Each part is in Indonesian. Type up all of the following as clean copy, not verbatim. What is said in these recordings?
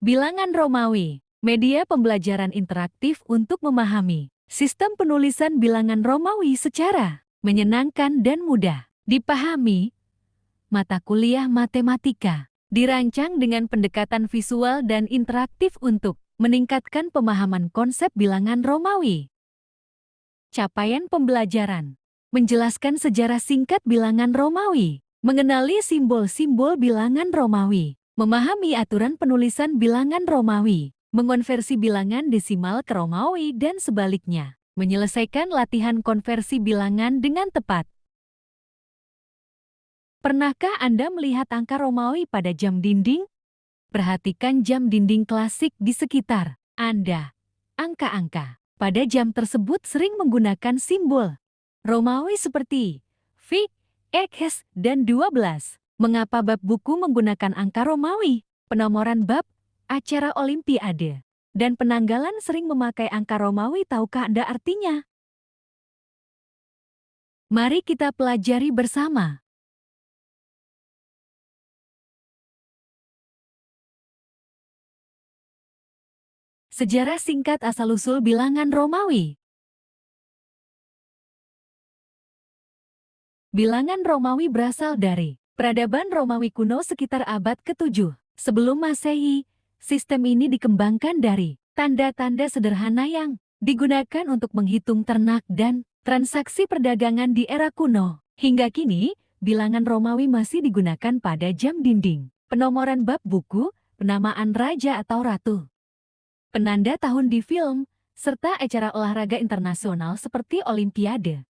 Bilangan Romawi, media pembelajaran interaktif untuk memahami sistem penulisan bilangan Romawi secara menyenangkan dan mudah dipahami. Mata kuliah matematika dirancang dengan pendekatan visual dan interaktif untuk meningkatkan pemahaman konsep bilangan Romawi. Capaian pembelajaran: menjelaskan sejarah singkat bilangan Romawi, mengenali simbol-simbol bilangan Romawi, memahami aturan penulisan bilangan Romawi, mengonversi bilangan desimal ke Romawi dan sebaliknya, menyelesaikan latihan konversi bilangan dengan tepat. Pernahkah Anda melihat angka Romawi pada jam dinding? Perhatikan jam dinding klasik di sekitar Anda. Angka-angka pada jam tersebut sering menggunakan simbol Romawi seperti V, X, dan 12. Mengapa bab buku menggunakan angka Romawi? Penomoran bab, acara Olimpiade, dan penanggalan sering memakai angka Romawi. Tahukah Anda artinya? Mari kita pelajari bersama. Sejarah singkat asal-usul bilangan Romawi. Bilangan Romawi berasal dari peradaban Romawi kuno sekitar abad ke-7 sebelum Masehi. Sistem ini dikembangkan dari tanda-tanda sederhana yang digunakan untuk menghitung ternak dan transaksi perdagangan di era kuno. Hingga kini, bilangan Romawi masih digunakan pada jam dinding, penomoran bab buku, penamaan raja atau ratu, penanda tahun di film, serta acara olahraga internasional seperti Olimpiade.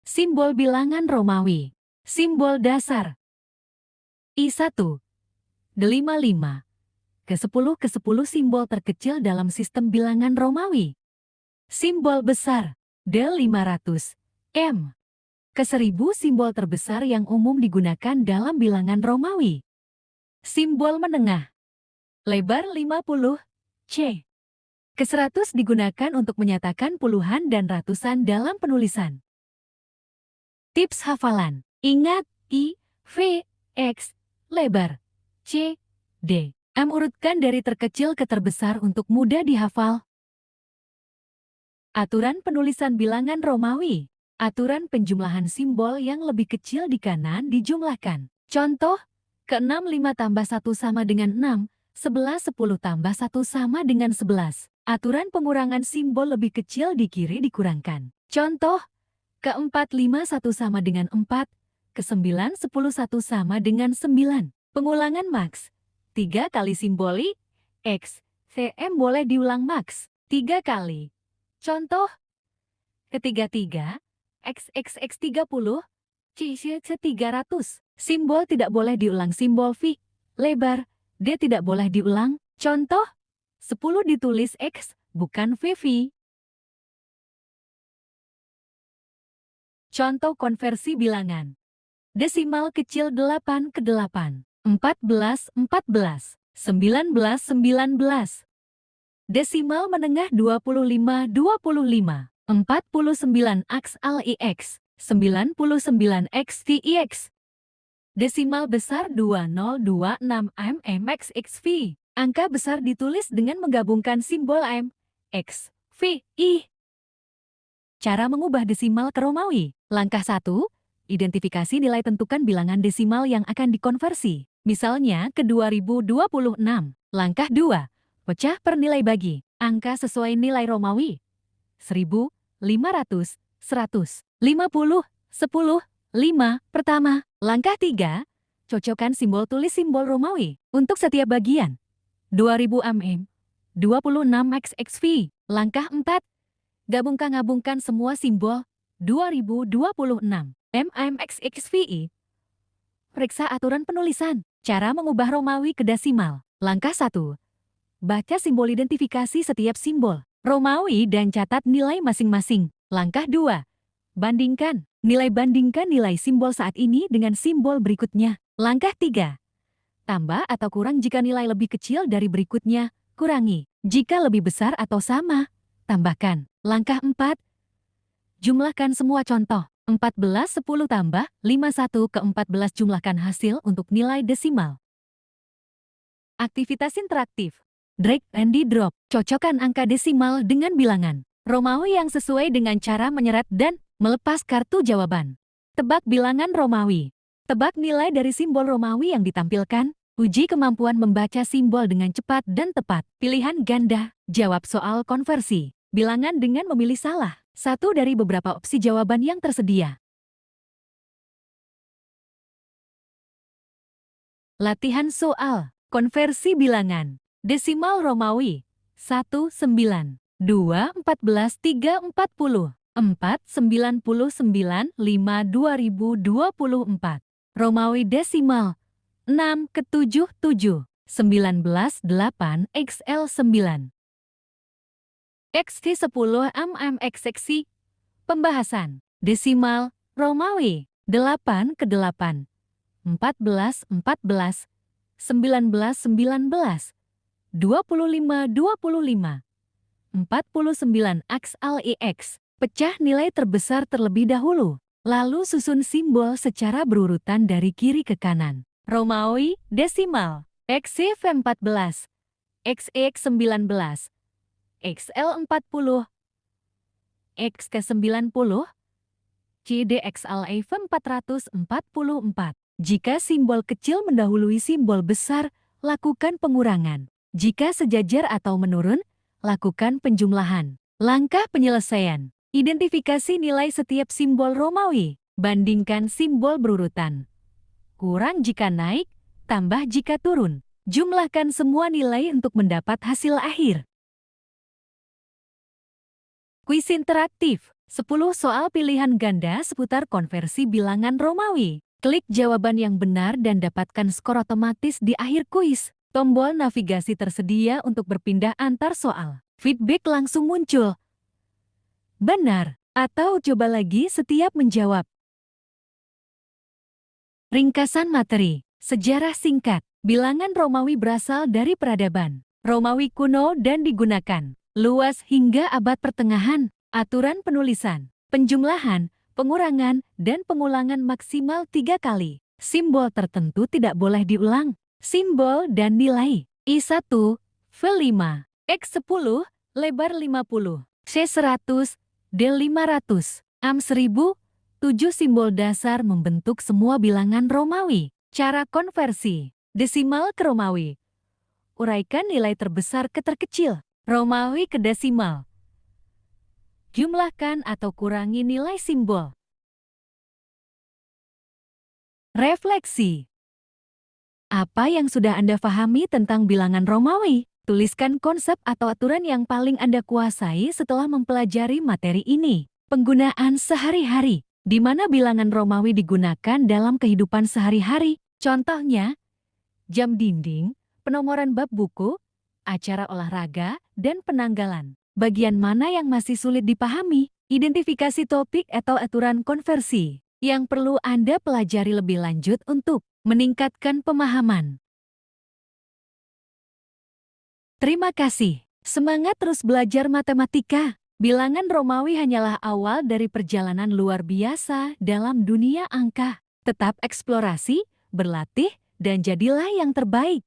Simbol bilangan Romawi. Simbol dasar I1, D55, ke-10 ke-10 simbol terkecil dalam sistem bilangan Romawi. Simbol besar D500, M, ke-1000 simbol terbesar yang umum digunakan dalam bilangan Romawi. Simbol menengah lebar 50, C, ke-100 digunakan untuk menyatakan puluhan dan ratusan dalam penulisan. Tips hafalan: ingat, I, V, X, lebar, C, D, M. Urutkan dari terkecil ke terbesar untuk mudah dihafal. Aturan penulisan bilangan Romawi. Aturan penjumlahan simbol yang lebih kecil di kanan dijumlahkan. Contoh, ke-6 5 tambah 1 sama dengan 6, 11 10 tambah 1 sama dengan 11. Aturan pengurangan simbol lebih kecil di kiri dikurangkan. Contoh, ke-4 5 1 sama dengan 4, ke-9 10 1 sama dengan 9. Pengulangan maks. 3 kali simbol I, X, CM boleh diulang maks 3 kali. Contoh, ke-3 XXX 30, CC 300. Simbol tidak boleh diulang. Simbol V, lebar, D tidak boleh diulang. Contoh, 10 ditulis X, bukan VV. Contoh konversi bilangan. Desimal kecil 8 ke 8, 14 14, 19 19. Desimal menengah 25 25, 49 X LIX, 99 XTIX. Desimal besar 2026 MMXXV. Angka besar ditulis dengan menggabungkan simbol M, X, V, I. Cara mengubah desimal ke Romawi. Langkah 1. Identifikasi nilai, tentukan bilangan desimal yang akan dikonversi. Misalnya ke 2026. Langkah 2. Pecah per nilai bagi angka sesuai nilai Romawi. 1000, 500, 100, 50, 10, 5. Pertama. Langkah 3. Cocokkan simbol, tulis simbol Romawi untuk setiap bagian. 2000 mm, 26 XXV. Langkah 4. Gabungkan semua simbol 2026 MMXXVI. Periksa aturan penulisan. Cara mengubah Romawi ke desimal. Langkah 1. Baca simbol identifikasi setiap simbol Romawi dan catat nilai masing-masing. Langkah 2. Bandingkan nilai simbol saat ini dengan simbol berikutnya. Langkah 3. Tambah atau kurang jika nilai lebih kecil dari berikutnya. Kurangi jika lebih besar atau sama. Tambahkan. Langkah 4. Jumlahkan semua contoh. 14 10 tambah 51 ke 14. Jumlahkan hasil untuk nilai desimal. Aktivitas interaktif. Drag and drop. Cocokkan angka desimal dengan bilangan Romawi yang sesuai dengan cara menyeret dan melepas kartu jawaban. Tebak bilangan Romawi. Tebak nilai dari simbol Romawi yang ditampilkan. Uji kemampuan membaca simbol dengan cepat dan tepat. Pilihan ganda. Jawab soal konversi bilangan dengan memilih salah satu dari beberapa opsi jawaban yang tersedia. Latihan soal konversi bilangan desimal Romawi 1, 9, 2, 14, 3, 40, 4, 99, 5, 2024. Romawi desimal 6 ke 7, 7, 19, 8, XL 9. XT 10 XXI. Pembahasan desimal Romawi 8 ke 8, 14, 14, 19, 19, 25, 25, 49 XLEX. Pecah nilai terbesar terlebih dahulu, lalu susun simbol secara berurutan dari kiri ke kanan. Romawi desimal XF 14, XX 19, XL 40, XK 90, CDXLF 444. Jika simbol kecil mendahului simbol besar, lakukan pengurangan. Jika sejajar atau menurun, lakukan penjumlahan. Langkah penyelesaian. Identifikasi nilai setiap simbol Romawi. Bandingkan simbol berurutan. Kurang jika naik, tambah jika turun. Jumlahkan semua nilai untuk mendapat hasil akhir. Kuis interaktif. 10 soal pilihan ganda seputar konversi bilangan Romawi. Klik jawaban yang benar dan dapatkan skor otomatis di akhir kuis. Tombol navigasi tersedia untuk berpindah antar soal. Feedback langsung muncul. Benar, atau coba lagi setiap menjawab. Ringkasan materi. Sejarah singkat. Bilangan Romawi berasal dari peradaban Romawi kuno dan digunakan luas hingga abad pertengahan. Aturan penulisan, penjumlahan, pengurangan, dan pengulangan maksimal 3 kali. Simbol tertentu tidak boleh diulang. Simbol dan nilai. I1, V5, X10, lebar 50, C100, D500, AM 1000, 7 simbol dasar membentuk semua bilangan Romawi. Cara konversi. Desimal ke Romawi. Uraikan nilai terbesar ke terkecil. Romawi ke desimal. Jumlahkan atau kurangi nilai simbol. Refleksi. Apa yang sudah Anda pahami tentang bilangan Romawi? Tuliskan konsep atau aturan yang paling Anda kuasai setelah mempelajari materi ini. Penggunaan sehari-hari. Di mana bilangan Romawi digunakan dalam kehidupan sehari-hari? Contohnya, jam dinding, penomoran bab buku, acara olahraga, dan penanggalan. Bagian mana yang masih sulit dipahami? Identifikasi topik atau aturan konversi yang perlu Anda pelajari lebih lanjut untuk meningkatkan pemahaman. Terima kasih. Semangat terus belajar matematika. Bilangan Romawi hanyalah awal dari perjalanan luar biasa dalam dunia angka. Tetap eksplorasi, berlatih, dan jadilah yang terbaik.